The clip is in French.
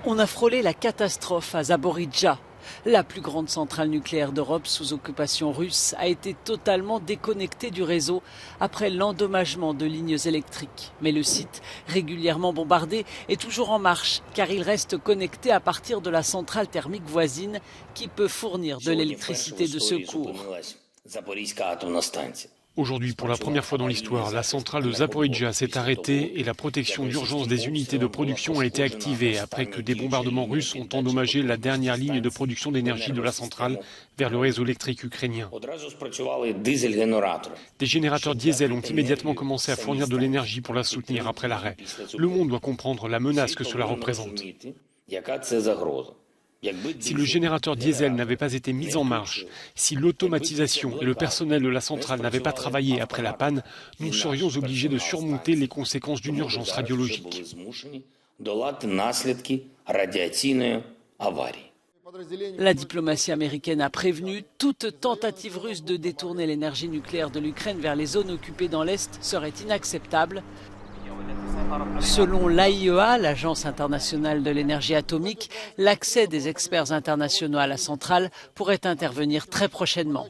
On a frôlé la catastrophe à Zaporijjia. La plus grande centrale nucléaire d'Europe sous occupation russe a été totalement déconnectée du réseau après l'endommagement de lignes électriques. Mais le site, régulièrement bombardé, est toujours en marche car il reste connecté à partir de la centrale thermique voisine qui peut fournir de l'électricité de secours. Aujourd'hui, pour la première fois dans l'histoire, la centrale de Zaporijjia s'est arrêtée et la protection d'urgence des unités de production a été activée après que des bombardements russes ont endommagé la dernière ligne de production d'énergie de la centrale vers le réseau électrique ukrainien. Des générateurs diesel ont immédiatement commencé à fournir de l'énergie pour la soutenir après l'arrêt. Le monde doit comprendre la menace que cela représente. Si le générateur diesel n'avait pas été mis en marche, si l'automatisation et le personnel de la centrale n'avaient pas travaillé après la panne, nous serions obligés de surmonter les conséquences d'une urgence radiologique. La diplomatie américaine a prévenu toute tentative russe de détourner l'énergie nucléaire de l'Ukraine vers les zones occupées dans l'Est serait inacceptable. Selon l'AIEA, l'Agence internationale de l'énergie atomique, l'accès des experts internationaux à la centrale pourrait intervenir très prochainement.